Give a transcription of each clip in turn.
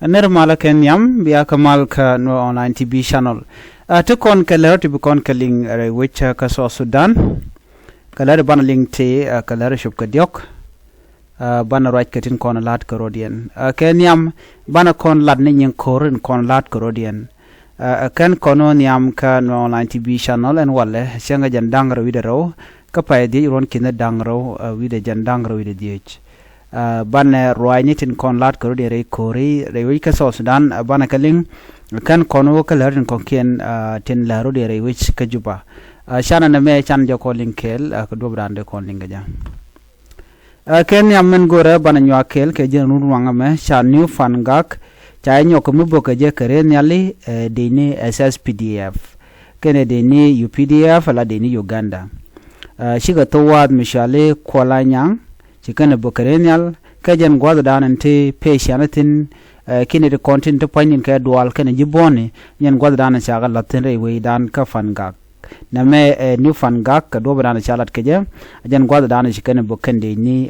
Nirmala Kenyam, Bia Kamalka no online TV channel. Took on Keller to be conquering which Kaso Sudan. Kalar Banaling Te, Kalar Shupkadiok, Bana right Katin Con Lat Corodian. Kenyam, Banacon Ladning Kor and Con Lat Corodian. Ken Kononiam ka no online TV channel and Walle, Shanga Jandangro with a row, Kapai di Ron Kinda Dangro with a Jandangro with a DH. Ban roy nitin kon lat ko de re kori re wika so Sudan bana kaling kan kono kalar kon ken tin la ro de re wich ka juba shana na me chan jo ko linkel ko do brande kon linga ja ken yammen gore bana nywa kel ke je nu wanga me sha new fan gak cha nyo ko mubo ke je kere nyali de ni SSPDF ken de ni UPDF la de ni Uganda shiga to wad mishale kola nyang chikana bokarenial kajan gwada danante patianatin kini de content to pointin ka dual kana jibone nyen gwada danan chaga latin re we dan ka fangak na me new fangak ka do badana chalat keje ajan gwada danan chikana bokande ni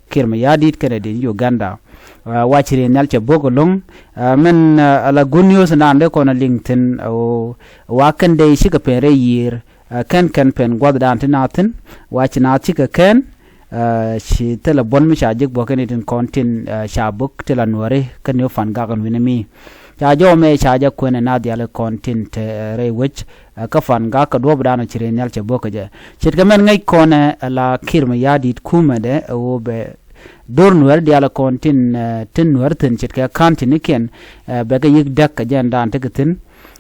kirma yadit kana de Uganda wachire nal cha bogolong men ala good news nande kona linkedin o wakande shika pere yir kan pen gwada dan tinatin wachina chika ken she tell a bon mi shajik boken it in content shabuk tell a nuare kan yo fan gagan winami chajo me chaja kwena na diale content re which ka fan ga ka do bdana chire nyal che bokaje chit gamen ngai kone la kirma yadit kumade o be dor nuar diale content tin nuar tin chit ka content ken be ga yik dak jan dan tegatin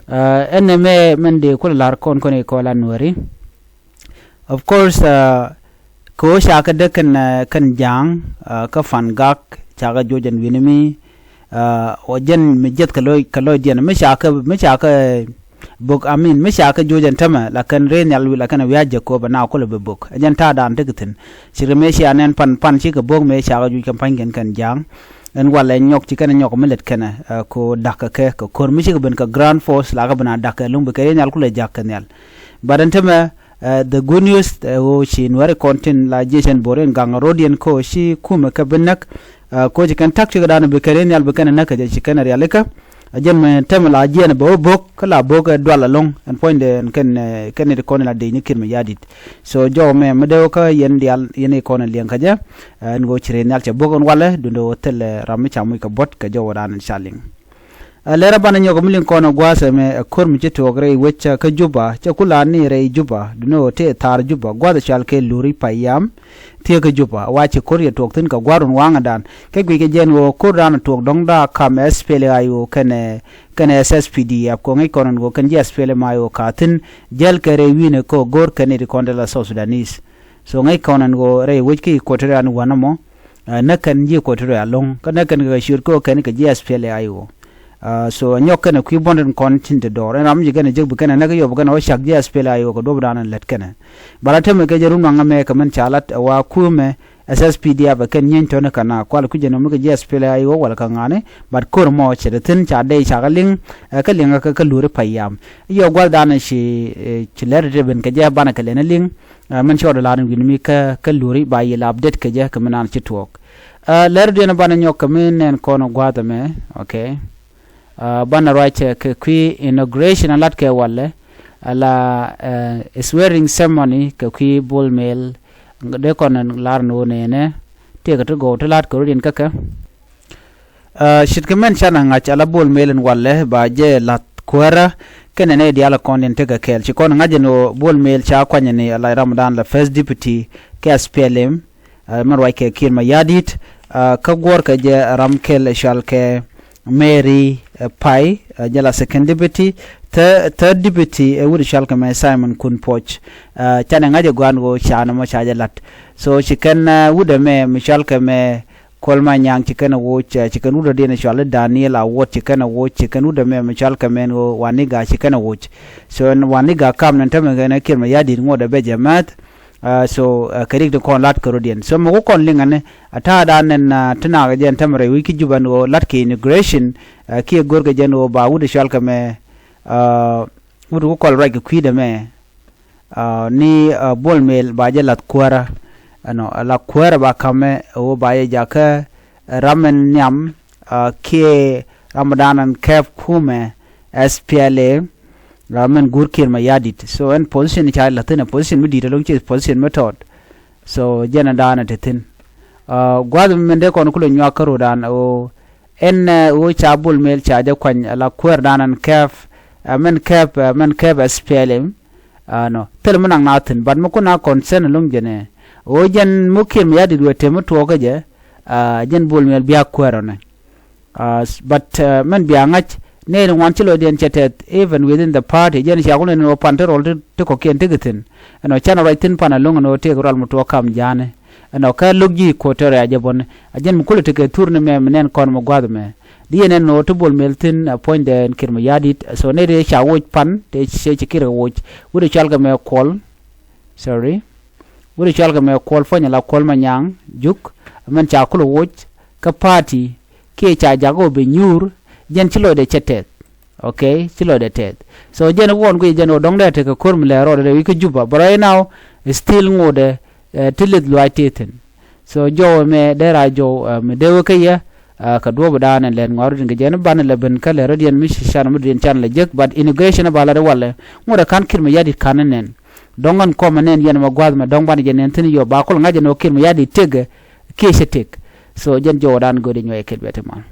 enne me men de ko lar kon ko la nuari of course ko shaka de kan jang ka fan gak chaga jojan winimi o jen mi jet kaloy dian me shaka book amin me shaka jojan tama la kan ren yal la kan wiaje ko bana ko le book ajan ta dan tegatin sire me shi anen pan shi ka bog me shaka ju campaign kan jang en wala nyok ci kan nyok melet kana ko dakka ke ko kor mi shi ben ka grand force la ka bana dakka lumbe ke yal ko le jakkan yal badan tama the good news she nware content la jason boren gang rodian ko shi kuma ka benak ko ji kan takti ga dan be karen yal be kan naka je kan realika ajem tamala jena bo bok kala bok dwala long and point kan de kon la de ni kirma yadit so jo me medo ka yen dial yen kon len ka ja ngo chire nal cha bogon wala dundo tel ram cha muy ka bot ka jo wadan shaling lera bana nyogo milin kono gwasa me kormi cheto gre wecha ka juba cha kula ni re juba duno te tar juba gwada chalke luri payam te ka juba wache korya tok tin ka gwarun wanga dan ke gwi ke jen wo koran tok dongda kam spele ayo kene SSPD ap ko ngai konon go kan spele mayo ka tin jel kere wine ko gor kene de kondela so Sudanese so ngai konon go re wechki kotere anu wanamo nakan je kotere along kana kan ga shir ko kan ka spele ayo so nyokana ku bonden content door and am jigana jig bukana naga yo bukana o shagje spela yo ko dobdana let kana barateme ke jerun nga me kamen chalat wa kume SSPD aba ken nyen to kana kwal ku jeno muga je spela yo wala ka ngane bat kor mo chere tin cha dei cha galing ka linga ka lure payam yo gwal dana shi chiler reben ke je bana kale na ling man shodo lan gimi ka lure ba yi update ke je kamen ci tuɔɔk ler de na bana nyokamen en kono gwada me okay bana right ke kui inauguration alat ke wale ala swearing ceremony ke kui bol mail de kon lar no ne te ka to go to lat ko rin kaka shit ke men chana nga chala bol mail wale ba je lat kuäärä kene ne diala kon te ka kel chi kon nga je no bol mail cha kwanya ne ala Ramadan la first deputy ke SPLM man right ke kirma yadit ka gor ka je ramkel shal ke Mary Pai jala second deputy third deputy would shall come Simon Kun Poch chana ngaje gwan go chana mo chaja lat so chicken would me Michelle kame kolma nyang chicken watch chicken would de shall Daniel what chicken watch chicken would me Michelle kame go waniga chicken watch so waniga kam nan tama na kirma yadi ngo da bejamat so karik de kon lat Corodian so mo kon lingane ata dan na tana ga jen tamre wiki juban go lat ke integration ki gorga jen o ba wude shal kame wudu ko kol rag kwida me ni bol mel ba je lat kuäärä ano la kuäärä ba kame o ba ye jaka ramen nyam ke Ramadan and kef kume SPLA ramen gurkir ma yadit so en position cha latin position mi dita long position method so jena dana tetin gwad mende kon kulo nywa karo dan o en o chabul mel cha ja kwan la kuer danan kef men kef SPLM no tel munang natin ban mo kuna concern long jene o jen mukir mi yadit wete mo to ga je jen bul mel biya kuer ne but men biya ngach ne wan chilo den chetet even within the party jen shagul no panter all to ko ken tigitin no chana rightin pana long no te ral mo to kam jane no ka lugji ko tere ajabon ajen mukulu teke tourne me menen kon mo gwad me dienen no to bol meltin point den kirmo yadit so ne re shawo pan te se chikira woch wuri chalga me call sorry wuri chalga me call fanya la call manyang juk men cha kulo woch ka party ke cha jago be nyur jen chilo de chetet okay chilo de tet so jen won go jen odong de te ko kurm le ro de wi ko juba but right now still ngode tilit luaiteten so jo me dera jo me dewo kaya ka do badana len ngor dinga jen ban le ben kala radian mi shan mudin chan le jek but immigration bala de wala ngora kan kirma yadi kananen dongan ko manen yen ma gwad ma dong ban jen tin yo ba ko ngaje no kirma yadi tege ke shetek so jen jo dan go de nyoy ket betema